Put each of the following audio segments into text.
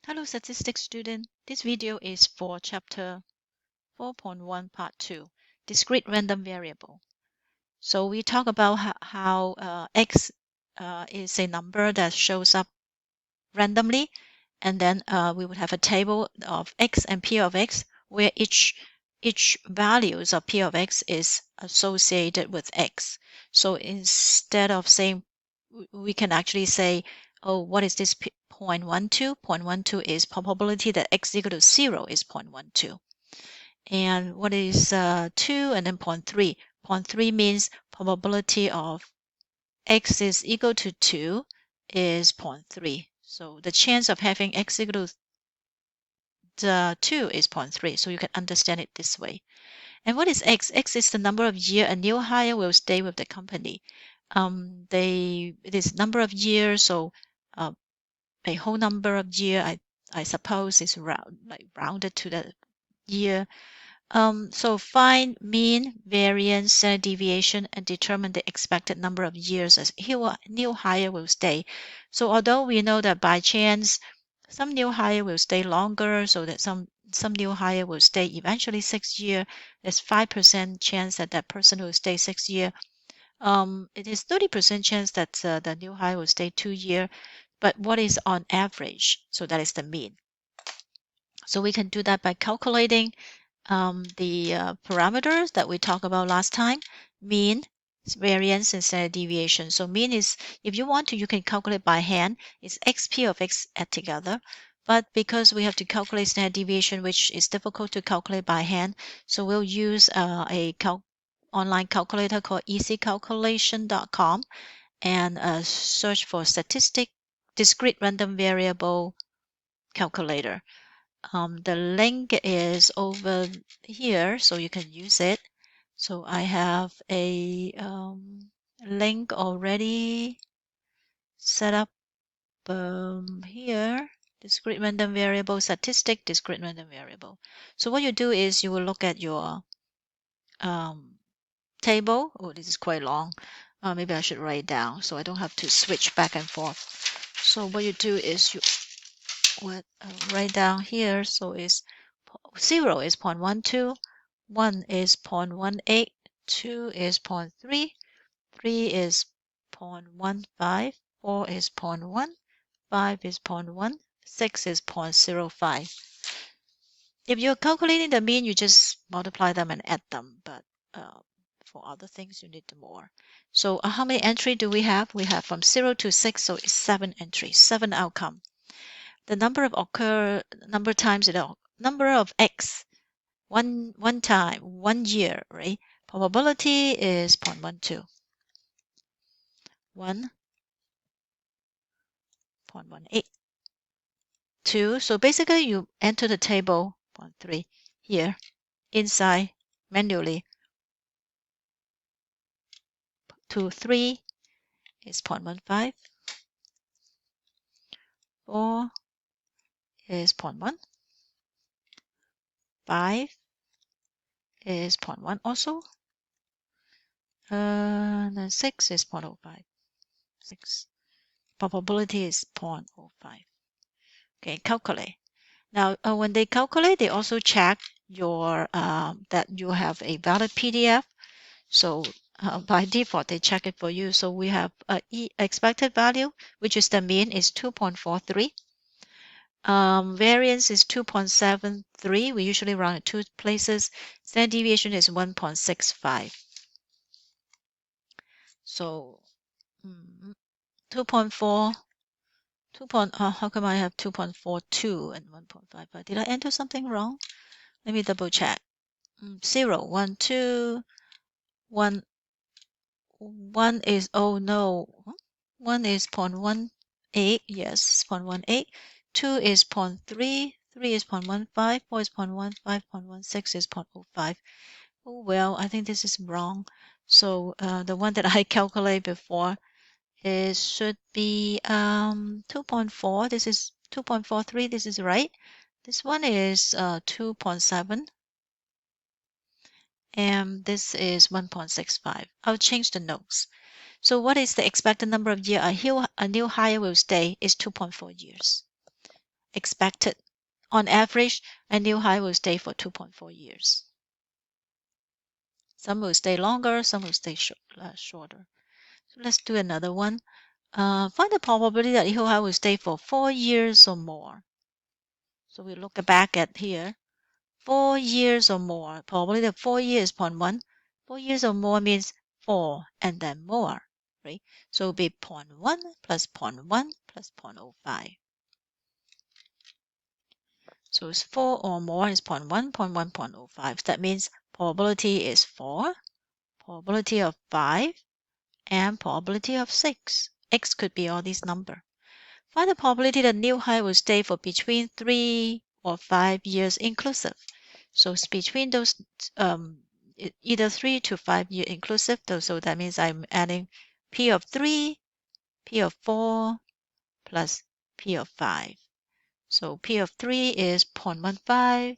Hello, Statistics student. This video is for Chapter 4.1, Part 2, Discrete Random Variable. So we talk about how x is a number that shows up randomly, and then we would have a table of x and p of x, where each values of p of x is associated with x. So instead of saying, we can actually say, oh, what is this 0.12? 0.12 is probability that x equal to 0 is 0.12. And what is 2 and then 0.3? 0.3 means probability of x is equal to 2 is 0.3. So the chance of having x equal to 2 is 0.3. So you can understand it this way. And what is x? X is the number of year a new hire will stay with the company. It is number of years, so a whole number of year, I suppose, is rounded to the year. So find mean, variance, standard deviation, and determine the expected number of years as new hire will stay. So although we know that by chance some new hire will stay longer, so that some new hire will stay eventually 6 years, there's 5% chance that that person will stay 6 years. It is 30% chance that the new hire will stay 2 years. But what is on average? So that is the mean. So we can do that by calculating the parameters that we talked about last time: mean, variance, and standard deviation. So mean is, if you want to, you can calculate by hand. It's xp of x add together. But because we have to calculate standard deviation, which is difficult to calculate by hand, so we'll use online calculator called easycalculation.com and search for Statistic Discrete Random Variable Calculator. The link is over here, so you can use it. So I have a link already set up here. Discrete random variable, statistic, discrete random variable. So what you do is you will look at your table. Oh, this is quite long. Maybe I should write down so I don't have to switch back and forth. So what you do is you write down here. So it's 0 is 0.12, 1 is 0.18, 2 is 0.3, 3 is 0.15, 4 is 0.1, 5 is 0.1, 6 is 0.05. If you're calculating the mean, you just multiply them and add them. But for other things, you need more. So how many entries do we have? We have from 0 to 6, so it's 7 entries, 7 outcome. The number of times number of x one time, 1 year, right? Probability is 0.12. 1.18. 2. So basically you enter the table 0.3 here inside manually. 2, 3 is 0.15. 4 is 0.1. 5 is 0.1 also. And then 6 is 0.05. 6. Probability is 0.05. Okay, calculate. Now, when they calculate, they also check your that you have a valid PDF. So by default, they check it for you. So we have expected value, which is the mean, is 2.43. Variance is 2.73. We usually run at 2 places. Standard deviation is 1.65. So 2.4. How come I have 2.42 and 1.55? Did I enter something wrong? Let me double check. 0, 1, 2, 1. 1 is, oh no, 1 is 0.18. Yes, 0.18. 2 is 0.3. 3 is 0.15. 4 is 0.15. 0.16 is 0.05. Oh well, I think this is wrong. So the one that I calculated before should be 2.4. This is 2.43. This is right. This one is 2.7. And this is 1.65. I'll change the notes. So what is the expected number of years a new hire will stay is 2.4 years. expected. On average, a new high will stay for 2.4 years. Some will stay longer, some will stay shorter. So let's do another one. Find the probability that new high will stay for 4 years or more. So we look back at here. 4 years or more. Probability of 4 years, 0.1. 4 years or more means 4 and then more, right? So it'll be 0.1 plus 0.1 plus 0.05. So it's 4 or more is 0.1, 0.1, 0.05. That means probability is 4, probability of 5, and probability of 6. X could be all these numbers. Find the probability that new high will stay for between 3 or 5 years inclusive. So it's between those either 3 to 5 year inclusive. So that means I'm adding P of 3, P of 4, plus P of 5. So P of 3 is 0.15,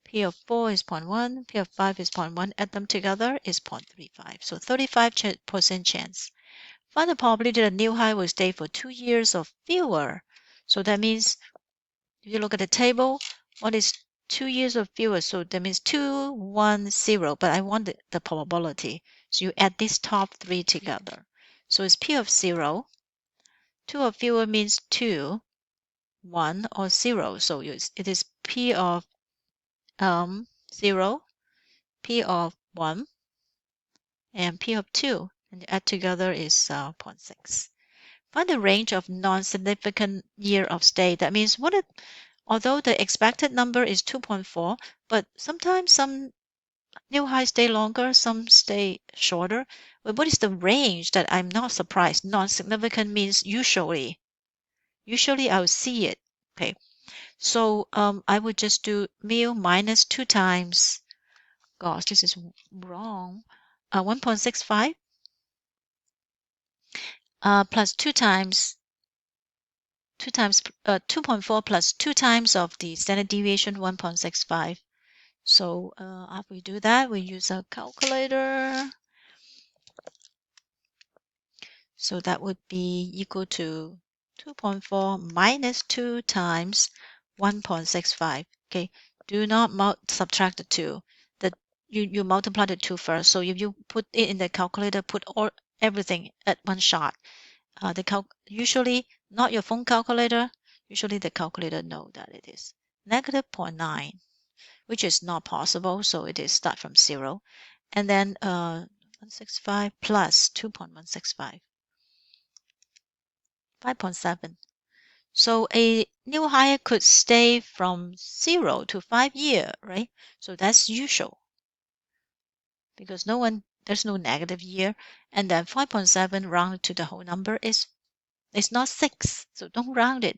P of 4 is 0.1, P of 5 is 0.1. Add them together is 0.35. So 35% chance. Find the probability that a new high will stay for 2 years or fewer. So that means if you look at the table, what is 2 years or fewer? So that means 2, 1, 0. But I want the probability. So you add these top 3 together. So it's P of 0. 2 or fewer means 2, 1, or 0. So it is P of 0, P of 1, and P of 2. And add together is 0.6. Find the range of non-significant year of stay. That means although the expected number is 2.4, but sometimes some new highs stay longer, some stay shorter. But what is the range that I'm not surprised? Non-significant means usually. Usually I'll see it. Okay. So I would just do mu minus 2 times. Gosh, this is wrong. 1.65 plus 2 times 2.4 plus 2 times of the standard deviation 1.65. So after we do that, we use a calculator. So that would be equal to 2.4 minus 2 times 1.65. Okay, do not subtract the 2. You multiply the 2 first. So if you put it in the calculator, put everything at one shot. Usually not your phone calculator. Usually the calculator know that it is negative 0.9, which is not possible. So it is start from 0, and then 165 plus 2.165. 5.7. So a new higher could stay from 0 to 5 years, right? So that's usual because there's no negative year. And then 5.7 rounded to the whole number it's not 6. So don't round it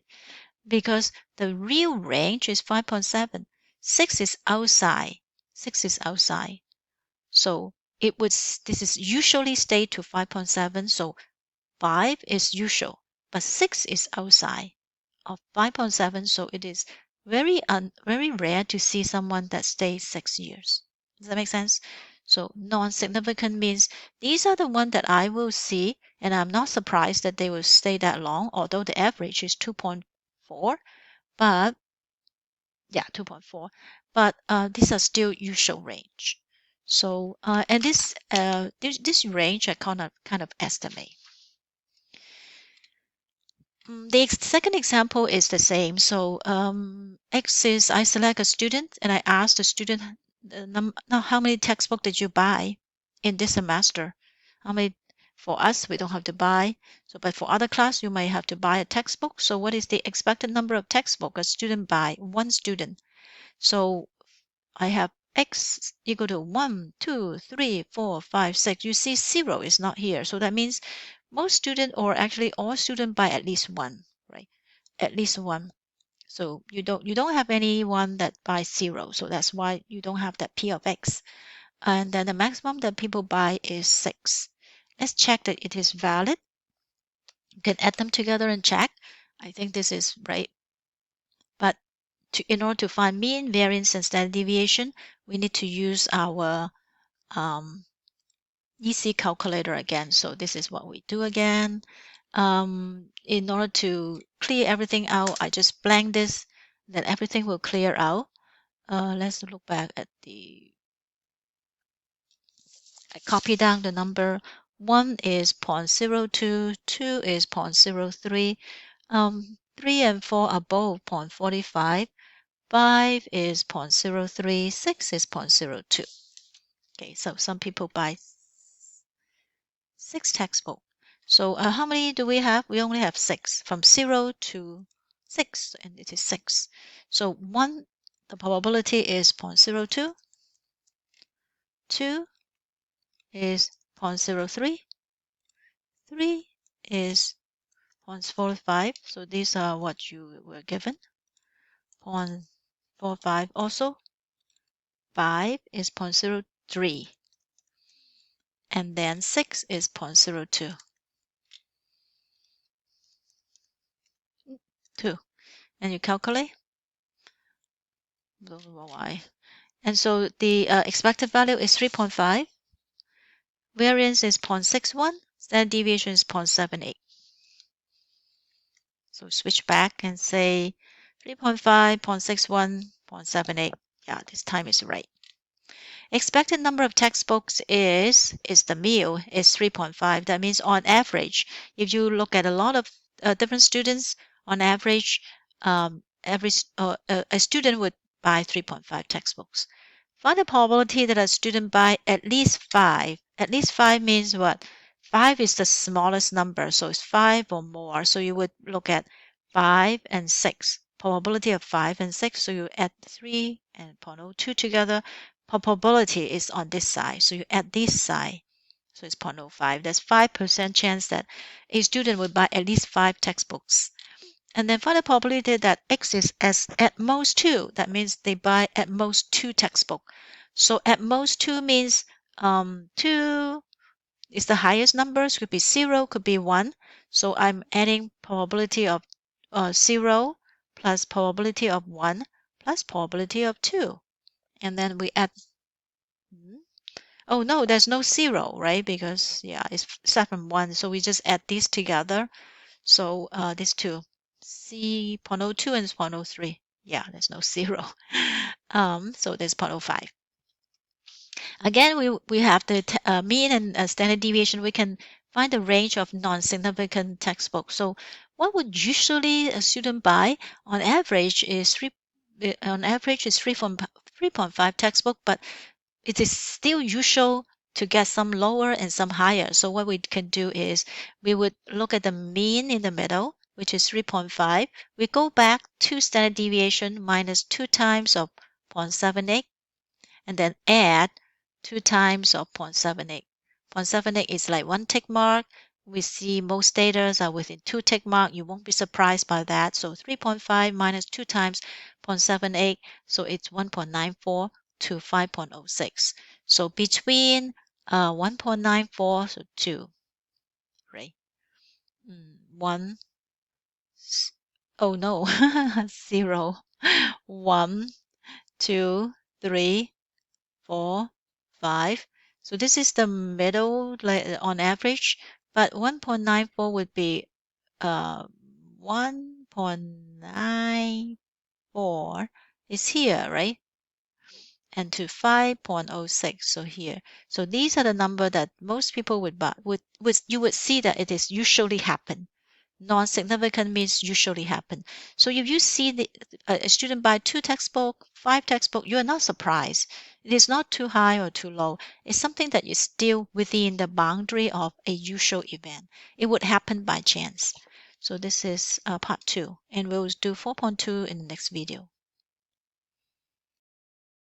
because the real range is 5.7. 6 is outside. 6 is outside. So this is usually stay to 5.7. So 5 is usual, but 6 is outside of 5.7. So it is very rare to see someone that stays 6 years. Does that make sense? So non-significant means these are the ones that I will see, and I'm not surprised that they will stay that long, although the average is 2.4. But yeah, 2.4. But these are still usual range. So and this range I kind of estimate. The second example is the same. So X is I select a student and I ask the student how many textbooks did you buy in this semester? How many? For us, we don't have to buy. So, but for other class, you might have to buy a textbook. So, what is the expected number of textbook a student buy? One student. So, I have X equal to 1, 2, 3, 4, 5, 6. You see 0 is not here. So that means most student or actually all student buy at least one, right? At least one. So you don't have anyone that buys 0. So that's why you don't have that P of X. And then the maximum that people buy is 6. Let's check that it is valid. You can add them together and check. I think this is right. But in order to find mean, variance, and standard deviation, we need to use our EC calculator again. So this is what we do again. in order to clear everything out, I just blank this, then everything will clear out. Let's look back at I copy down the number. 1 is 0.02, 2 is 0.03, 3 and 4 are both 0.45, 5 is 0.03, 6 is 0.02. Okay, so some people buy 6 textbook. So how many do we have? We only have 6, from 0 to 6, and it is 6. So 1, the probability is 0.02, 2 is 0.03, 3 is 0.45. So these are what you were given. 0.45 also. 5 is 0.03. And then 6 is 0.02. 2. And you calculate. Don't know why. And so the expected value is 3.5. Variance is 0.61. Standard deviation is 0.78. So switch back and say 3.5, 0.61, 0.78. Yeah, this time is right. Expected number of textbooks is the meal is 3.5. That means on average, if you look at a lot of different students, on average, a student would buy 3.5 textbooks. Find the probability that a student buy at least 5. At least 5 means what? 5 is the smallest number, so it's 5 or more. So you would look at 5 and 6. Probability of 5 and 6. So you add 3 and 0.02 together. Probability is on this side. So you add this side. So it's 0.05. There's 5% chance that a student would buy at least 5 textbooks. And then find the probability that X is at most 2. That means they buy at most 2 textbooks. So at most 2 means 2 is the highest numbers. Could be 0, could be 1. So I'm adding probability of 0 plus probability of 1 plus probability of 2. And then we add. Oh no, there's no 0, right? Because yeah, it's 7, 1. So we just add these together. So these two. C 0.02 and 0.03. Yeah, there's no 0. So there's 0.05. Again, we have the mean and standard deviation. We can find the range of non-significant textbooks. So what would usually a student buy on average is 3.5 textbook, but it is still usual to get some lower and some higher. So what we can do is we would look at the mean in the middle, which is 3.5. We go back to standard deviation minus 2 times of 0.78 and then add 2 times of 0.78. 0.78 is like 1 tick mark. We see most data are within 2 tick mark. You won't be surprised by that. So 3.5 minus 2 times 0.78. So it's 1.94 to 5.06. So between 1.94 so 2, right? 1. Oh no, 0. 1, 2, 3, 4, 5. So this is the middle on average, but 1.94 would be 1.94 is here, right? And to 5.06, so here. So these are the number that most people would buy. You would see that it is usually happen. Non-significant means usually happen. So if you see a student buy 2 textbook, 5 textbook, you are not surprised. It is not too high or too low. It's something that is still within the boundary of a usual event. It would happen by chance. So this is part 2, and we'll do 4.2 in the next video.